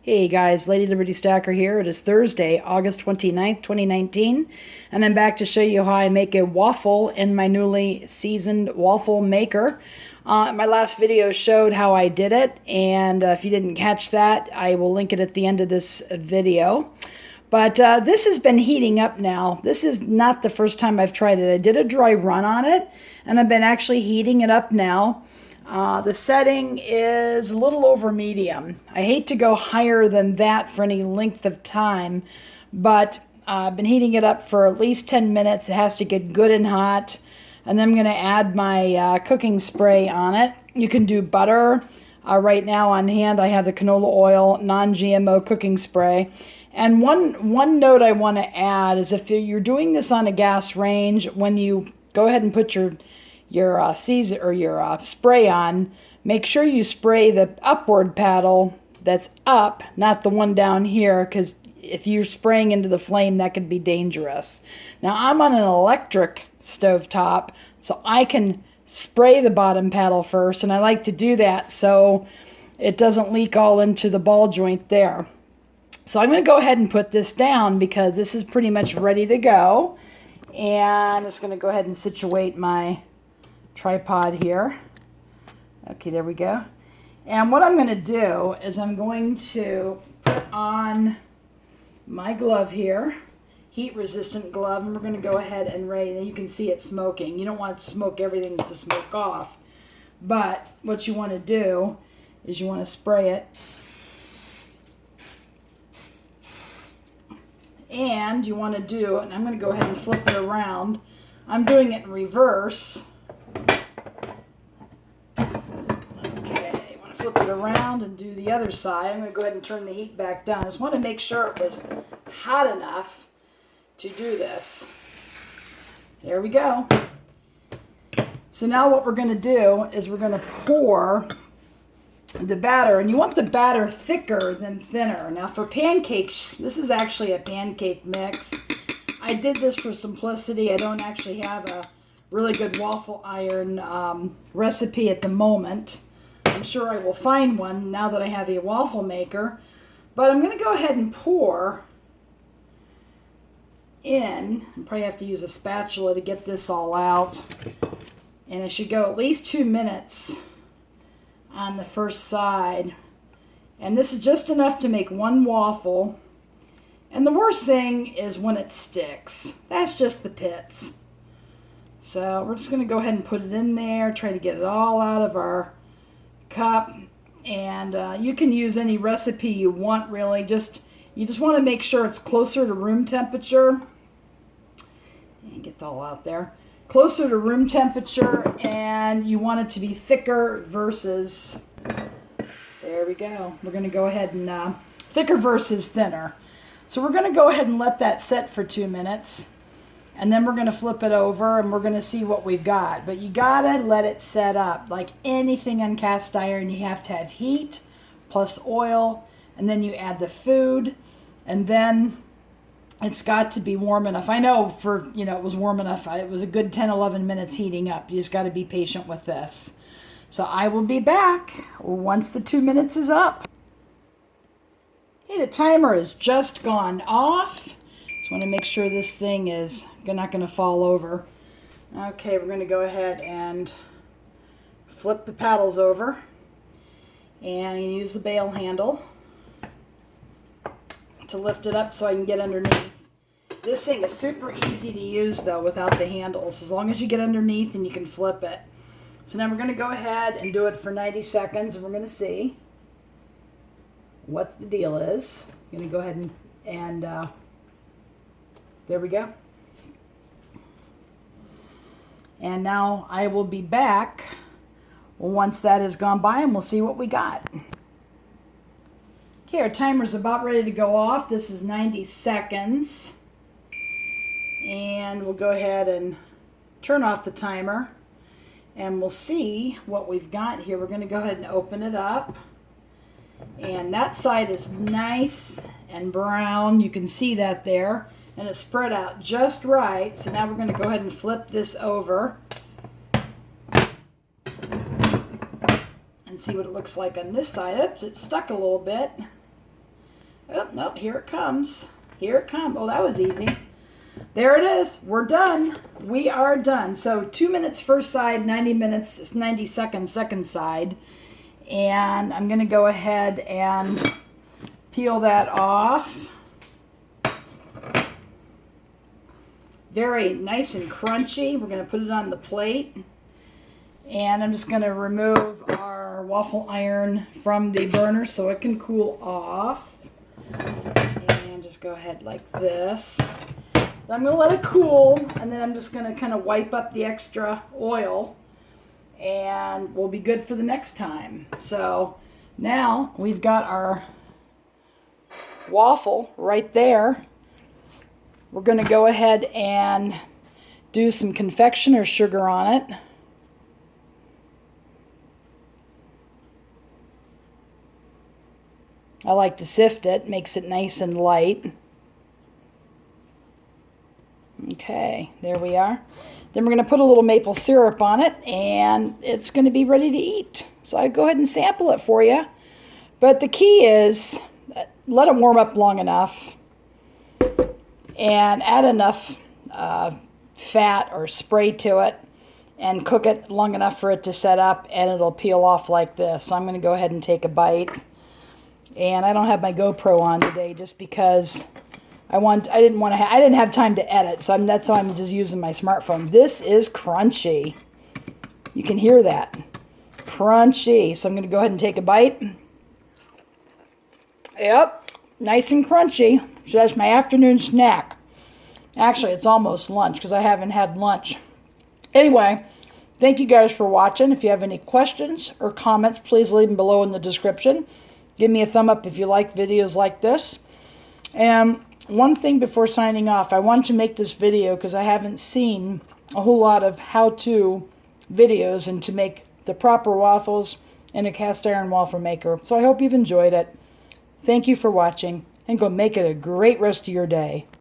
Hey guys, Lady Liberty Stacker here. It is Thursday, August 29th, 2019, and I'm back to show you how I make a waffle in my newly seasoned waffle maker. My last video showed how I did it, and if you didn't catch that, I will link it at the end of this video. But this has been heating up now. This is not the first time I've tried it. I did a dry run on it, and I've been actually heating it up now. The setting is a little over medium. I hate to go higher than that for any length of time, but I've been heating it up for at least 10 minutes. It has to get good and hot. And then I'm going to add my cooking spray on it. You can do butter. Right now on hand I have the canola oil non-GMO cooking spray. And one note I want to add is if you're doing this on a gas range, when you go ahead and put your season or your spray on, make sure you spray the upward paddle that's up, not the one down here, because if you're spraying into the flame, that could be dangerous. Now I'm on an electric stovetop, so I can spray the bottom paddle first, and I like to do that so it doesn't leak all into the ball joint there. So I'm going to go ahead and put this down because this is pretty much ready to go, and I'm just going to go ahead and situate my tripod here. Okay, there we go. And what I'm going to do is I'm going to put on my glove here, heat resistant glove, and we're going to go ahead and raise. And you can see it smoking. You don't want to smoke everything to smoke off, but what you want to do is you want to spray it, and you want to do, and I'm going to go ahead and flip it around. I'm doing it in reverse. Flip it around and do the other side. I'm going to go ahead and turn the heat back down. I just want to make sure it was hot enough to do this. There we go. So now what we're going to do is we're going to pour the batter, and you want the batter thicker than thinner. Now for pancakes, this is actually a pancake mix. I did this for simplicity. I don't actually have a really good waffle iron recipe at the moment. I'm sure I will find one now that I have a waffle maker. But I'm going to go ahead and pour in. I probably have to use a spatula to get this all out. And it should go at least 2 minutes on the first side. And this is just enough to make one waffle. And the worst thing is when it sticks. That's just the pits. So we're just going to go ahead and put it in there, try to get it all out of our cup, and you can use any recipe you want, really. You just want to make sure it's closer to room temperature, and get it all out there, closer to room temperature, and you want it to be thicker versus, there we go, we're going to go ahead and thicker versus thinner. So we're going to go ahead and let that set for 2 minutes. And then we're going to flip it over and we're going to see what we've got. But you got to let it set up. Like anything on cast iron, you have to have heat plus oil. And then you add the food. And then it's got to be warm enough. I know it was warm enough. It was a good 10, 11 minutes heating up. You just got to be patient with this. So I will be back once the 2 minutes is up. Hey, the timer has just gone off. Just want to make sure this thing is not going to fall over. Okay, we're going to go ahead and flip the paddles over, and you use the bail handle to lift it up so I can get underneath. This thing is super easy to use though without the handles, as long as you get underneath and you can flip it. So now we're going to go ahead and do it for 90 seconds, and we're going to see what the deal is. I'm going to go ahead and there we go. And now I will be back once that has gone by, and we'll see what we got. Okay, our timer's about ready to go off. This is 90 seconds. And we'll go ahead and turn off the timer, and we'll see what we've got here. We're going to go ahead and open it up. And that side is nice and brown. You can see that there. And it's spread out just right. So now we're going to go ahead and flip this over and see what it looks like on this side. Oops, it's stuck a little bit. Oh, no, here it comes. Here it comes. Oh, that was easy. There it is. We're done. We are done. So 2 minutes first side, 90 minutes, 90 seconds second side. And I'm going to go ahead and peel that off. Very nice and crunchy. We're going to put it on the plate. And I'm just going to remove our waffle iron from the burner so it can cool off. And just go ahead like this. I'm going to let it cool, and then I'm just going to kind of wipe up the extra oil, and we'll be good for the next time. So now we've got our waffle right there. We're going to go ahead and do some confectioner's sugar on it. I like to sift it, makes it nice and light. Okay, there we are. Then we're going to put a little maple syrup on it, and it's going to be ready to eat. So I go ahead and sample it for you. But the key is let it warm up long enough and add enough fat or spray to it and cook it long enough for it to set up, and it'll peel off like this. So I'm going to go ahead and take a bite. And I don't have my GoPro on today just because I didn't have time to edit, so that's why I'm just using my smartphone. This is crunchy. You can hear that. Crunchy. So I'm going to go ahead and take a bite. Yep, nice and crunchy. So that's my afternoon snack. Actually, it's almost lunch because I haven't had lunch. Anyway, thank you guys for watching. If you have any questions or comments, please leave them below in the description. Give me a thumb up if you like videos like this. And one thing before signing off, I wanted to make this video because I haven't seen a whole lot of how-to videos and to make the proper waffles in a cast iron waffle maker. So I hope you've enjoyed it. Thank you for watching, and go make it a great rest of your day.